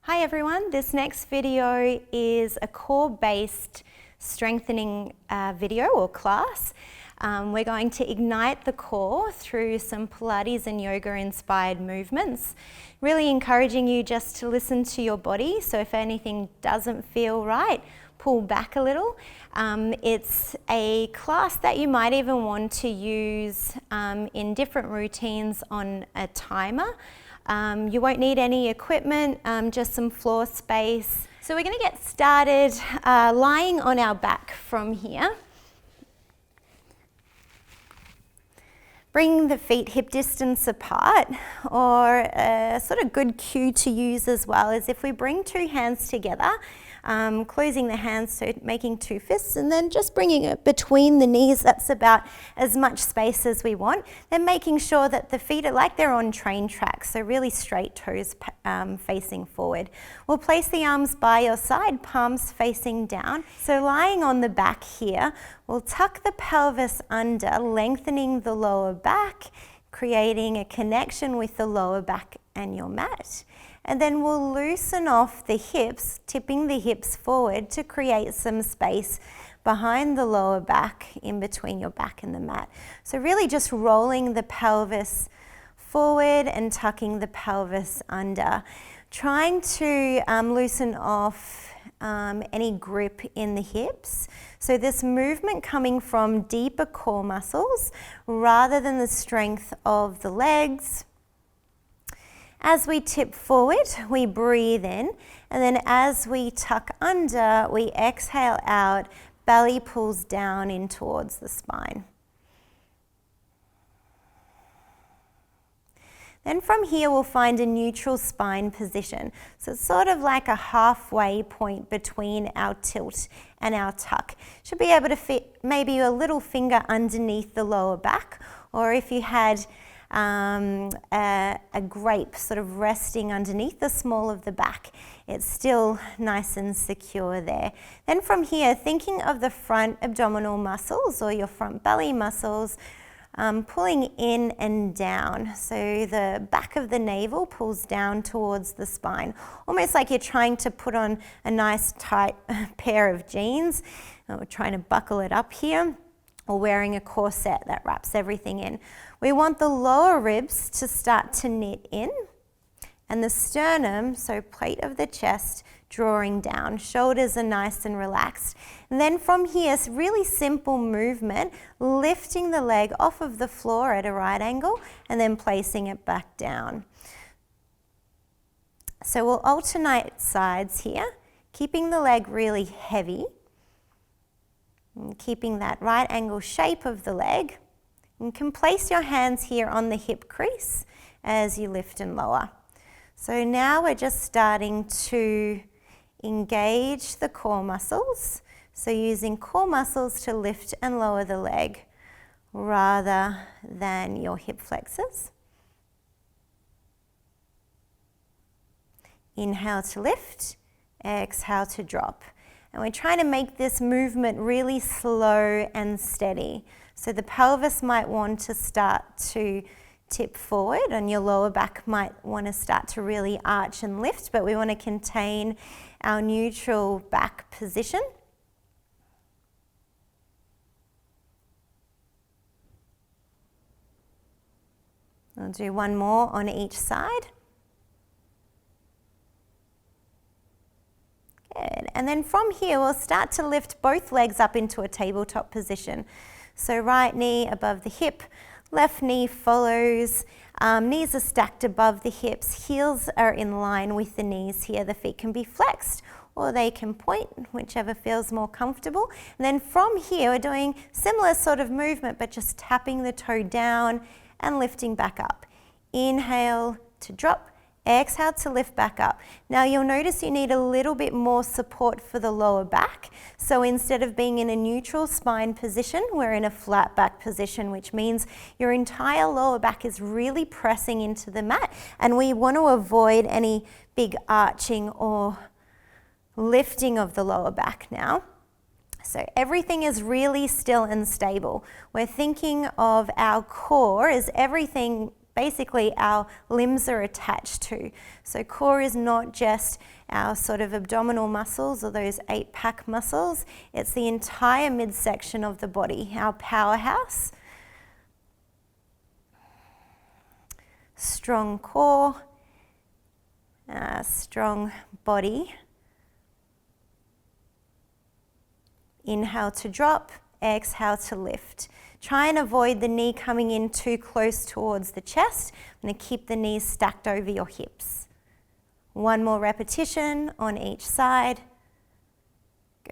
Hi everyone, this next video is a core-based strengthening video or class. We're going to ignite the core through some Pilates and yoga inspired movements, really encouraging you just to listen to your body. So if anything doesn't feel right, pull back a little. It's a class that you might even want to use in different routines on a timer. You won't need any equipment, just some floor space. So we're going to get started lying on our back from here. Bring the feet hip distance apart, or a sort of good cue to use as well is if we bring two hands together, closing the hands, so making two fists, and then just bringing it between the knees. That's about as much space as we want. Then making sure that the feet are like they're on train tracks, so really straight toes facing forward. We'll place the arms by your side, palms facing down. So lying on the back here, we'll tuck the pelvis under, lengthening the lower back, creating a connection with the lower back and your mat. And then we'll loosen off the hips, tipping the hips forward to create some space behind the lower back, in between your back and the mat. So really just rolling the pelvis forward and tucking the pelvis under. Trying to loosen off any grip in the hips. So this movement coming from deeper core muscles rather than the strength of the legs. As we tip forward, we breathe in, and then as we tuck under, we exhale out, belly pulls down in towards the spine. Then from here, we'll find a neutral spine position. So it's sort of like a halfway point between our tilt and our tuck. Should be able to fit maybe a little finger underneath the lower back, or if you had a grape sort of resting underneath the small of the back, it's still nice and secure there. Then from here, thinking of the front abdominal muscles or your front belly muscles, pulling in and down. So the back of the navel pulls down towards the spine, almost like you're trying to put on a nice tight pair of jeans. We're trying to buckle it up here, or wearing a corset that wraps everything in. We want the lower ribs to start to knit in, and the sternum, so plate of the chest, drawing down. Shoulders are nice and relaxed. And then from here, really simple movement, lifting the leg off of the floor at a right angle and then placing it back down. So we'll alternate sides here, keeping the leg really heavy, and keeping that right angle shape of the leg. You can place your hands here on the hip crease as you lift and lower. So now we're just starting to engage the core muscles. So using core muscles to lift and lower the leg rather than your hip flexors. Inhale to lift, exhale to drop. And we're trying to make this movement really slow and steady. So the pelvis might want to start to tip forward, and your lower back might want to start to really arch and lift, but we want to contain our neutral back position. I'll do one more on each side. Good. And then from here, we'll start to lift both legs up into a tabletop position. So right knee above the hip, left knee follows, knees are stacked above the hips, heels are in line with the knees here. The feet can be flexed or they can point, whichever feels more comfortable. And then from here, we're doing similar sort of movement, but just tapping the toe down and lifting back up. Inhale to drop. Exhale to lift back up. Now you'll notice you need a little bit more support for the lower back. So instead of being in a neutral spine position, we're in a flat back position, which means your entire lower back is really pressing into the mat. And we want to avoid any big arching or lifting of the lower back now. So everything is really still and stable. We're thinking of our core as everything basically our limbs are attached to. So core is not just our sort of abdominal muscles or those 8-pack muscles, it's the entire midsection of the body, our powerhouse. Strong core, strong body. Inhale to drop, exhale to lift. Try and avoid the knee coming in too close towards the chest. I'm going to keep the knees stacked over your hips. One more repetition on each side.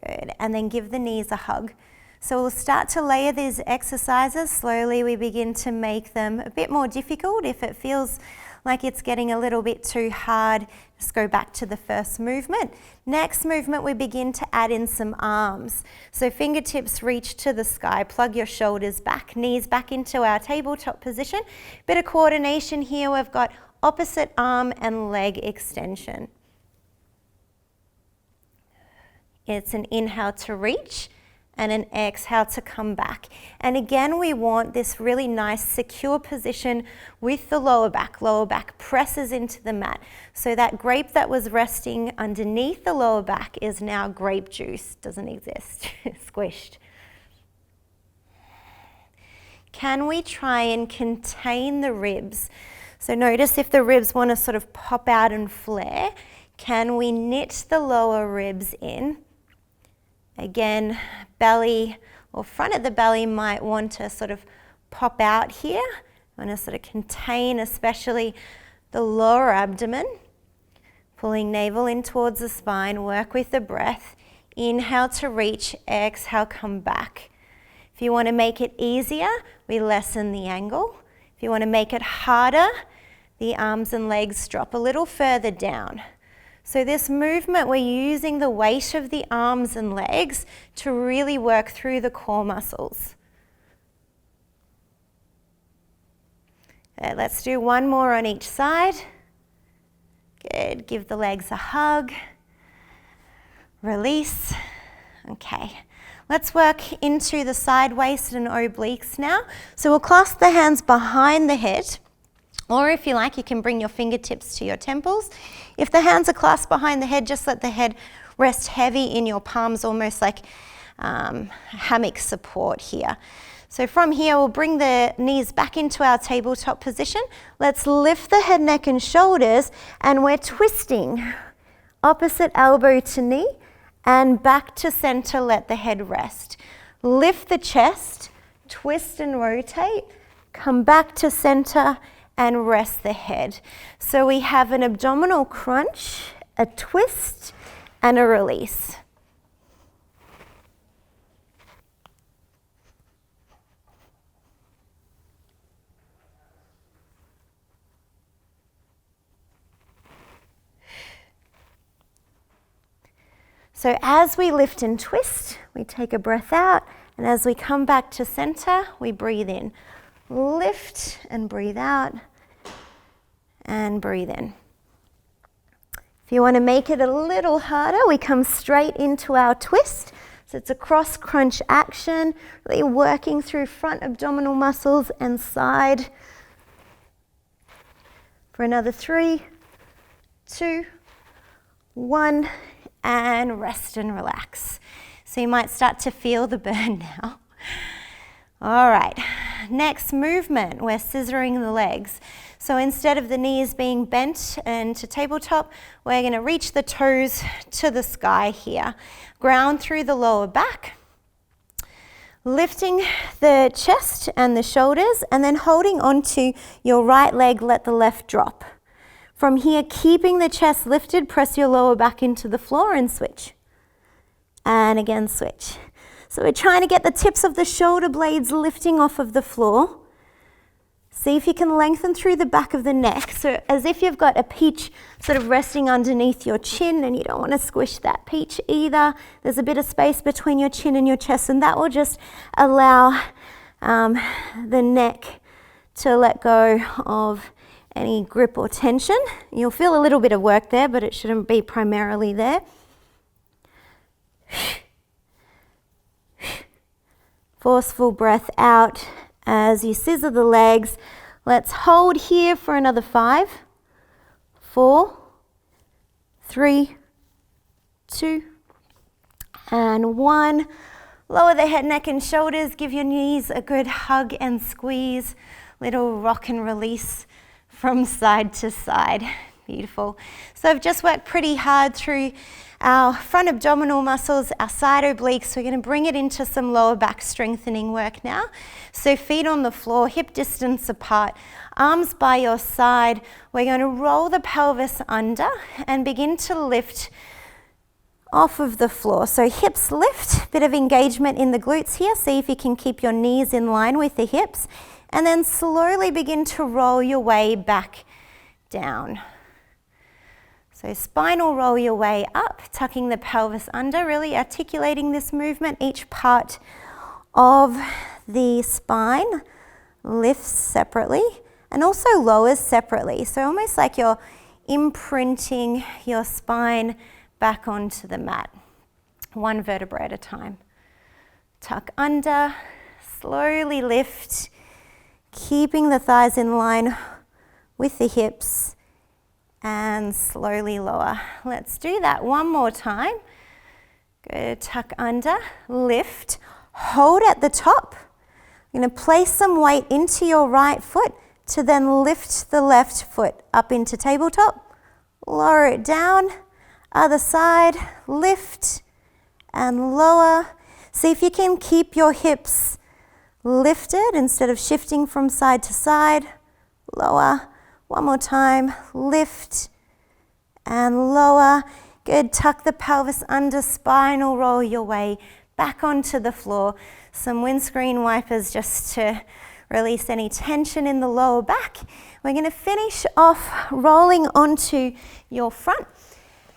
Good. And then give the knees a hug. So we'll start to layer these exercises. Slowly we begin to make them a bit more difficult. If it feels like it's getting a little bit too hard, just go back to the first movement. Next movement, we begin to add in some arms. So fingertips reach to the sky, plug your shoulders back, knees back into our tabletop position. Bit of coordination here. We've got opposite arm and leg extension. It's an inhale to reach and an exhale to come back. And again, we want this really nice secure position with the lower back. Lower back presses into the mat. So that grape that was resting underneath the lower back is now grape juice. Doesn't exist. Squished. Can we try and contain the ribs? So notice if the ribs want to sort of pop out and flare, can we knit the lower ribs in? Again, belly or front of the belly might want to sort of pop out here. Want to sort of contain especially the lower abdomen. Pulling navel in towards the spine, work with the breath. Inhale to reach, exhale, come back. If you want to make it easier, we lessen the angle. If you want to make it harder, the arms and legs drop a little further down. So this movement, we're using the weight of the arms and legs to really work through the core muscles. Let's do one more on each side. Good, give the legs a hug. Release. Okay, let's work into the side waist and obliques now. So we'll clasp the hands behind the head. Or if you like, you can bring your fingertips to your temples. If the hands are clasped behind the head, just let the head rest heavy in your palms, almost like hammock support here. So from here, we'll bring the knees back into our tabletop position. Let's lift the head, neck, and shoulders, and we're twisting. Opposite elbow to knee, and back to center, let the head rest. Lift the chest, twist and rotate, come back to center, and rest the head. So we have an abdominal crunch, a twist, and a release. So as we lift and twist, we take a breath out, and as we come back to center, we breathe in. Lift and breathe out, and breathe in. If you want to make it a little harder, we come straight into our twist. So it's a cross crunch action, really working through front abdominal muscles and side. For another 3, 2, 1, and rest and relax. So you might start to feel the burn now. All right, next movement, we're scissoring the legs. So instead of the knees being bent into tabletop, we're going to reach the toes to the sky here. Ground through the lower back, lifting the chest and the shoulders, and then holding onto your right leg, let the left drop. From here, keeping the chest lifted, press your lower back into the floor and switch. And again, switch. So we're trying to get the tips of the shoulder blades lifting off of the floor. See if you can lengthen through the back of the neck. So as if you've got a peach sort of resting underneath your chin, and you don't want to squish that peach either. There's a bit of space between your chin and your chest, and that will just allow the neck to let go of any grip or tension. You'll feel a little bit of work there, but it shouldn't be primarily there. Forceful breath out as you scissor the legs, Let's hold here for another 5, 4, 3, 2, and 1. Lower the head, neck, and shoulders. Give your knees a good hug and squeeze. Little rock and release from side to side. Beautiful. So I've just worked pretty hard through our front abdominal muscles, our side obliques. We're going to bring it into some lower back strengthening work now. So feet on the floor, hip distance apart, arms by your side. We're going to roll the pelvis under and begin to lift off of the floor. So hips lift, bit of engagement in the glutes here. See if you can keep your knees in line with the hips, and then slowly begin to roll your way back down. So spinal roll your way up, tucking the pelvis under, really articulating this movement. Each part of the spine lifts separately and also lowers separately. So almost like you're imprinting your spine back onto the mat, one vertebra at a time. Tuck under, slowly lift, keeping the thighs in line with the hips, and slowly lower. Let's do that one more time. Good, tuck under, lift, hold at the top. You're going to place some weight into your right foot to then lift the left foot up into tabletop. Lower it down, other side, lift and lower. See if you can keep your hips lifted instead of shifting from side to side. Lower. One more time, lift and lower. Good, tuck the pelvis under, spinal roll your way back onto the floor. Some windscreen wipers just to release any tension in the lower back. We're going to finish off rolling onto your front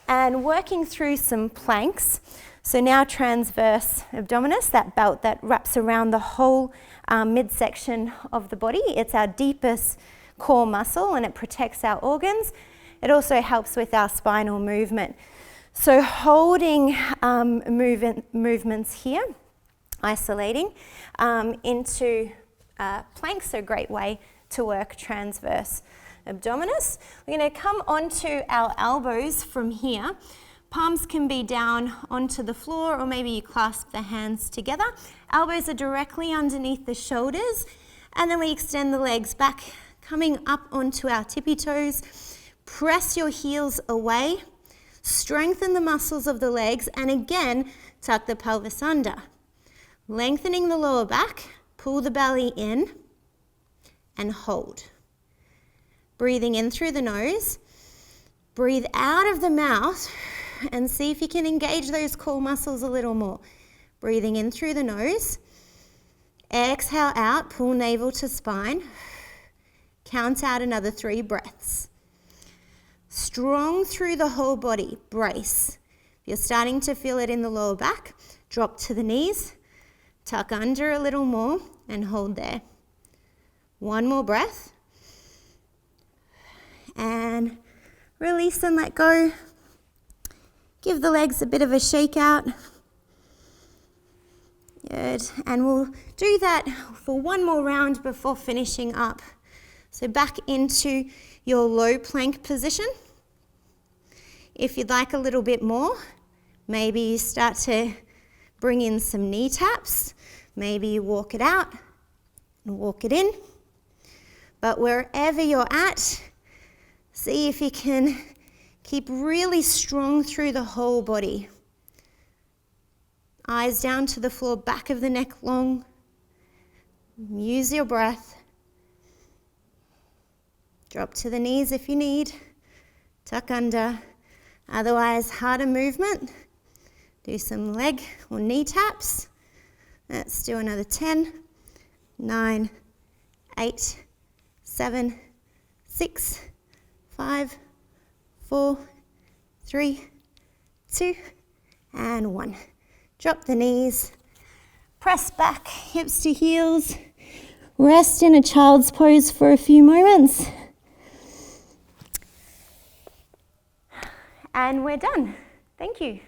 and working through some planks. So now transverse abdominis, that belt that wraps around the whole midsection of the body. It's our deepest core muscle and it protects our organs. It also helps with our spinal movement. So holding movements here, isolating into planks, so a great way to work transverse abdominis. We're going to come onto our elbows from here. Palms can be down onto the floor, or maybe you clasp the hands together. Elbows are directly underneath the shoulders, and then we extend the legs back, coming up onto our tippy toes. Press your heels away, strengthen the muscles of the legs, and again, tuck the pelvis under. Lengthening the lower back, pull the belly in, and hold. Breathing in through the nose, breathe out of the mouth, and see if you can engage those core muscles a little more. Breathing in through the nose, exhale out, pull navel to spine. Count out another 3 breaths. Strong through the whole body, brace. If you're starting to feel it in the lower back, drop to the knees, tuck under a little more, and hold there. One more breath. And release and let go. Give the legs a bit of a shake out. Good. And we'll do that for one more round before finishing up. So back into your low plank position. If you'd like a little bit more, maybe you start to bring in some knee taps. Maybe you walk it out and walk it in. But wherever you're at, see if you can keep really strong through the whole body. Eyes down to the floor, back of the neck long. Use your breath. Drop to the knees if you need. Tuck under. Otherwise, harder movement. Do some leg or knee taps. Let's do another 10, 9, 8, 7, 6, 5, 4, 3, 2, and 1. Drop the knees. Press back, hips to heels. Rest in a child's pose for a few moments. And we're done. Thank you.